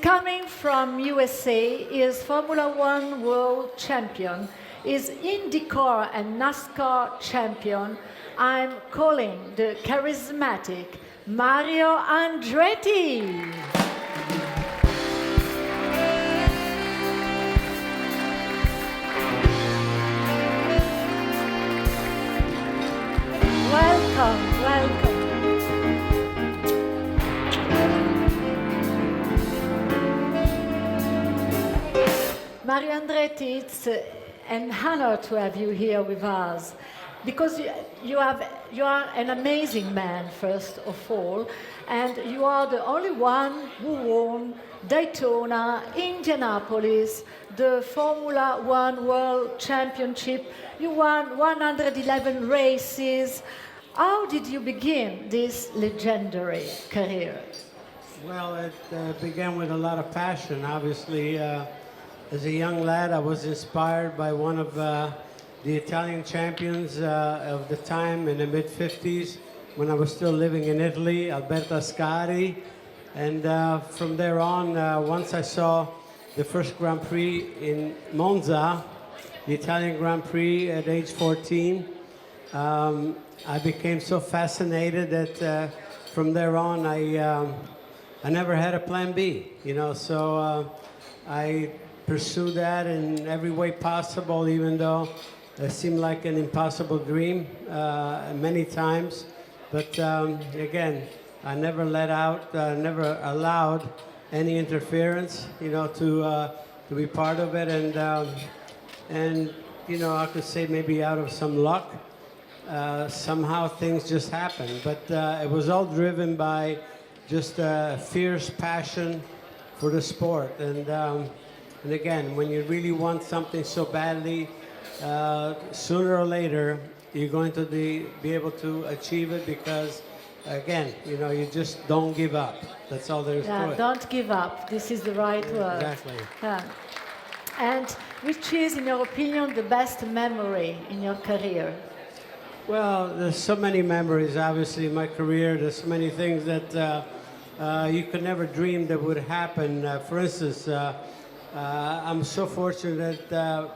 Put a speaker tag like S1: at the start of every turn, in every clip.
S1: coming from USA. He is Formula One world champion. Is IndyCar and NASCAR champion. I'm calling the charismatic Mario Andretti. Welcome, welcome. Mario Andretti, it's an honor to have you here with us because you are an amazing man, first of all, and you are the only one who won Daytona, Indianapolis, the Formula One World Championship. You won 111 races. How did you begin this legendary career?
S2: Well, it began with a lot of passion. Obviously, as a young lad, I was inspired by one of the Italian champions of the time in the mid-50s when I was still living in Italy, Alberto Ascari. And from there on, once I saw the first Grand Prix in Monza, the Italian Grand Prix at age 14, I became so fascinated that from there on, I never had a plan B, you know, so I pursued that in every way possible, even though it seemed like an impossible dream many times. But again, I never let out, never allowed any interference, you know, to be part of it. And you know, I could say maybe out of some luck, somehow things just happened. But it was all driven by just a fierce passion for the sport. And again, when you really want something so badly, sooner or later, you're going to be able to achieve it because, again, you know, you just don't give up. That's all there is to it.
S1: Don't give up. This is the right word.
S2: Exactly.
S1: Yeah. And which is, in your opinion, the best memory in your career?
S2: Well, there's so many memories, obviously, in my career. There's so many things that you could never dream that would happen. For instance, I'm so fortunate that,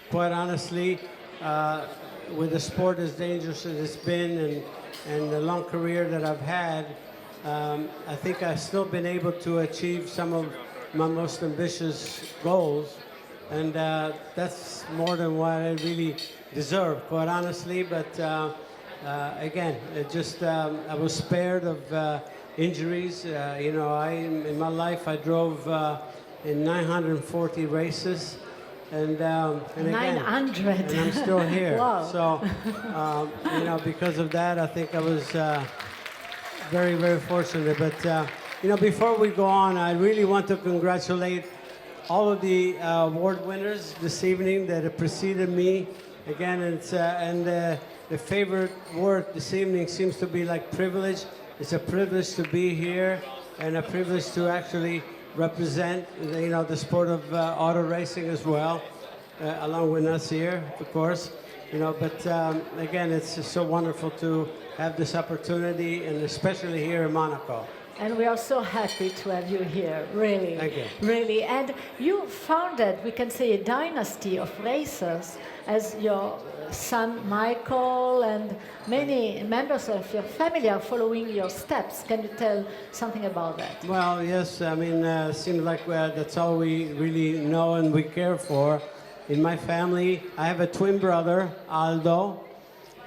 S2: quite honestly, with the sport as dangerous as it's been and the long career that I've had, I think I've still been able to achieve some of my most ambitious goals. And that's more than what I really deserve, quite honestly. But again, it just I was spared of injuries. You know, in my life I drove in 940 races, and again,
S1: 900.
S2: and I'm still here.
S1: Wow.
S2: So you know, because of that, I think I was very, very fortunate. But you know, before we go on, I really want to congratulate all of the award winners this evening that have preceded me. Again, it's and the favorite word this evening seems to be like privilege. It's a privilege to be here and a privilege to actually represent, you know, the sport of auto racing as well, along with us here, of course. You know, but again, it's just so wonderful to have this opportunity, and especially here in Monaco.
S1: And we are so happy to have you here, really.
S2: Thank you.
S1: Really. And you founded, we can say, a dynasty of racers as your son Michael and many members of your family are following your steps. Can you tell something about that?
S2: Well, yes, I mean, it seems like that's all we really know and we care for. In my family, I have a twin brother, Aldo,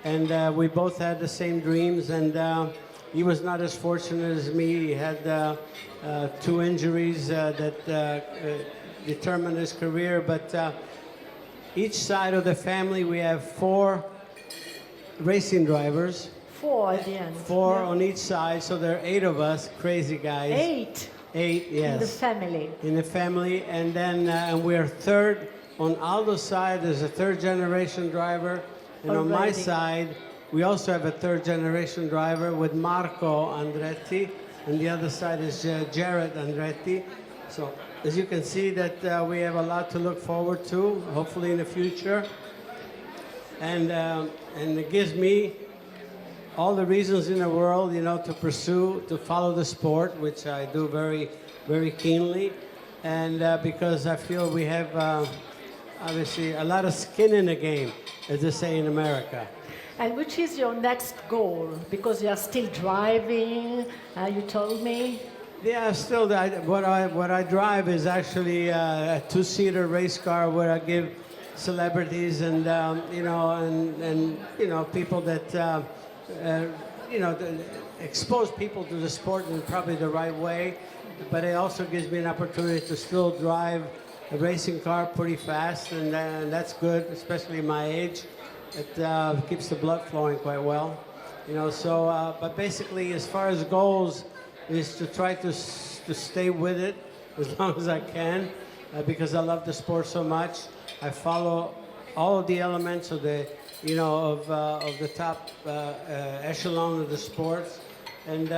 S2: and we both had the same dreams, and he was not as fortunate as me. He had two injuries that determined his career, but each side of the family, we have 4 racing drivers.
S1: 4 at the end.
S2: 4 on each side, so there are 8 of us, crazy guys.
S1: 8?
S2: 8, yes.
S1: In the family.
S2: In the family, and then and we're third. On Aldo's side, there's a 3rd-generation driver, and on my side, we also have a 3rd-generation driver with Marco Andretti, and the other side is Jared Andretti. So as you can see, that we have a lot to look forward to, hopefully in the future, and it gives me all the reasons in the world, you know, to pursue, to follow the sport, which I do very very keenly, and because I feel we have obviously a lot of skin in the game, as they say in America.
S1: And which is your next goal? Because you are still driving, you told me.
S2: Yeah, still, what I drive is actually a two-seater race car where I give celebrities and people that expose people to the sport in probably the right way. But it also gives me an opportunity to still drive a racing car pretty fast, and that's good, especially my age. It keeps the blood flowing quite well, but basically, as far as goals, is to try to stay with it as long as I can, because I love the sport so much. I follow all of the elements of the top echelon of the sports, and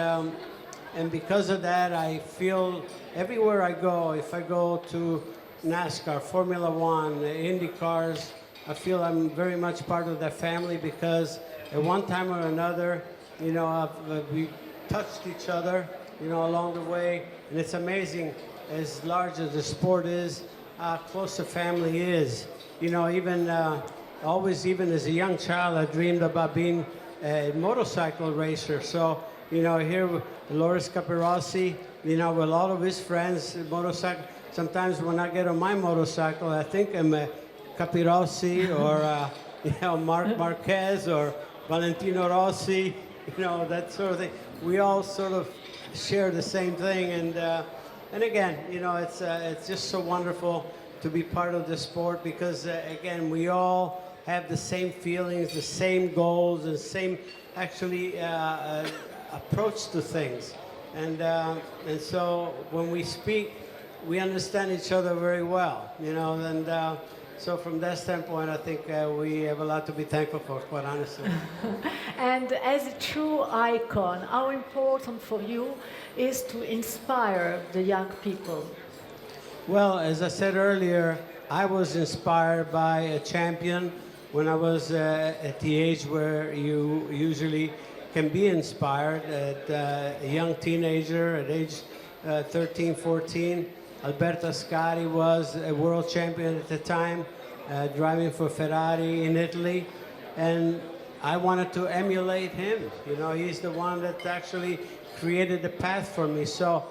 S2: because of that, I feel everywhere I go, if I go to NASCAR, Formula One, Indy cars, I feel I'm very much part of that family, because at one time or another, we touched each other, along the way, and it's amazing, as large as the sport is, how close the family is. Even as a young child, I dreamed about being a motorcycle racer. So, here with Loris Capirossi, with all of his friends, motorcycle. Sometimes when I get on my motorcycle, I think I'm a Capirossi or Mark Marquez or Valentino Rossi, that sort of thing. We all sort of share the same thing, and again, it's just so wonderful to be part of the sport, because again, we all have the same feelings, the same goals, the same actually approach to things, and so when we speak, we understand each other very well, and so from that standpoint, I think we have a lot to be thankful for, quite honestly.
S1: And as a true icon, how important for you is to inspire the young people?
S2: Well, as I said earlier, I was inspired by a champion when I was at the age where you usually can be inspired, at a young teenager at age 13, 14. Alberto Ascari was a world champion at the time, driving for Ferrari in Italy, and I wanted to emulate him. He's the one that actually created the path for me. So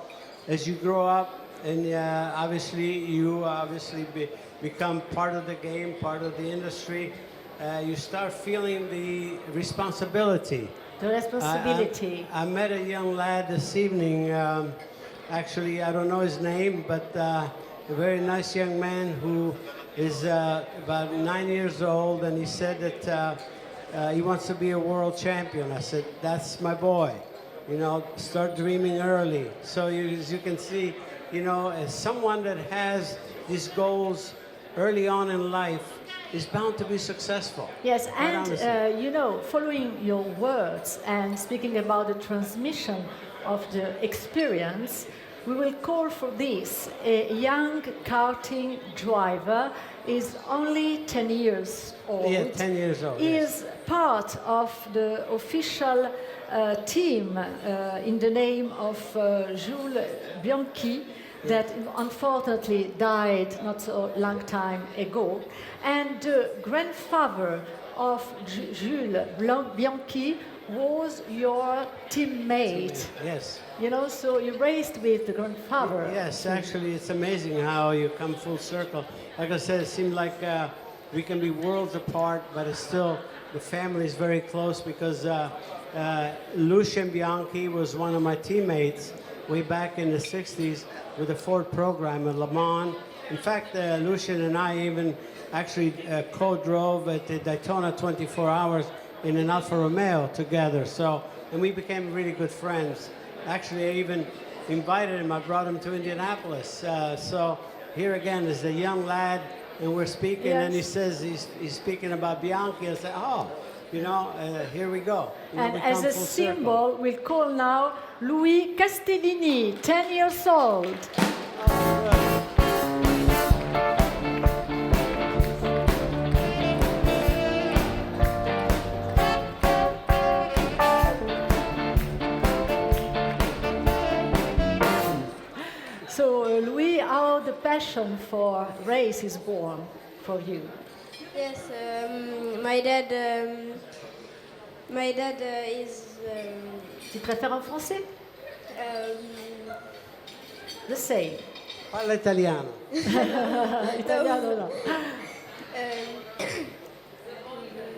S2: as you grow up, and you become part of the game, part of the industry, you start feeling the responsibility.
S1: The responsibility.
S2: I met a young lad this evening. Actually, I don't know his name, but a very nice young man who is about 9 years old, and he said that he wants to be a world champion. I said, that's my boy. Start dreaming early. So as you can see, as someone that has these goals early on in life is bound to be successful.
S1: Yes, and following your words and speaking about the transmission of the experience, we will call for this. A young karting driver is only 10 years old.
S2: Yeah, 10 years old.
S1: He
S2: yes.
S1: is part of the official team in the name of Jules Bianchi, that unfortunately died not so long time ago. And the grandfather of Jules Bianchi was your teammate.
S2: Yes.
S1: So you raced with the grandfather.
S2: Yes, actually, it's amazing how you come full circle. Like I said, it seemed like we can be worlds apart, but it's still, the family is very close, because Lucien Bianchi was one of my teammates way back in the 60s with the Ford program at Le Mans. In fact, Lucien and I even actually co-drove at the Daytona 24 Hours in an Alfa Romeo together. So, and we became really good friends. Actually, I even invited him. I brought him to Indianapolis. So here again is a young lad, and we're speaking,
S1: yes.
S2: and he says he's speaking about Bianchi. I said, oh, here we go.
S1: And as a symbol, we'll call now Louis Castellini, 10 years old. passion for race is born for you?
S3: Yes, my dad is
S1: Tu préfères en français?
S3: um,
S1: The same.
S2: Parla italiano.
S1: Italiano no.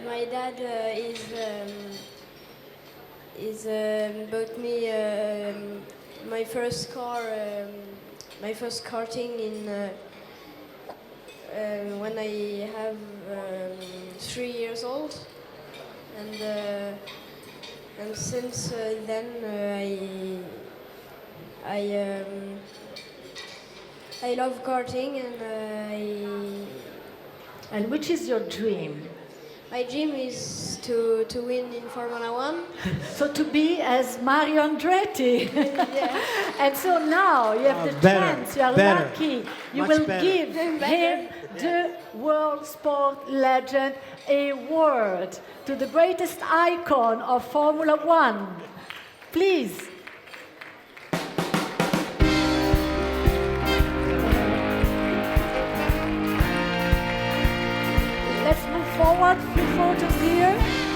S3: my dad bought me my first car, my first karting in when I have 3 years old, and since then I love karting, and
S1: And which is your dream?
S3: my dream is to win in Formula One.
S1: So to be as Mario Andretti.
S3: Yeah.
S1: And so now you have the
S2: better,
S1: chance, you are
S2: better,
S1: lucky. You
S2: much
S1: will
S2: better.
S1: give him, the world sport legend, a word to the greatest icon of Formula One. Please. Let's move forward, few photos here.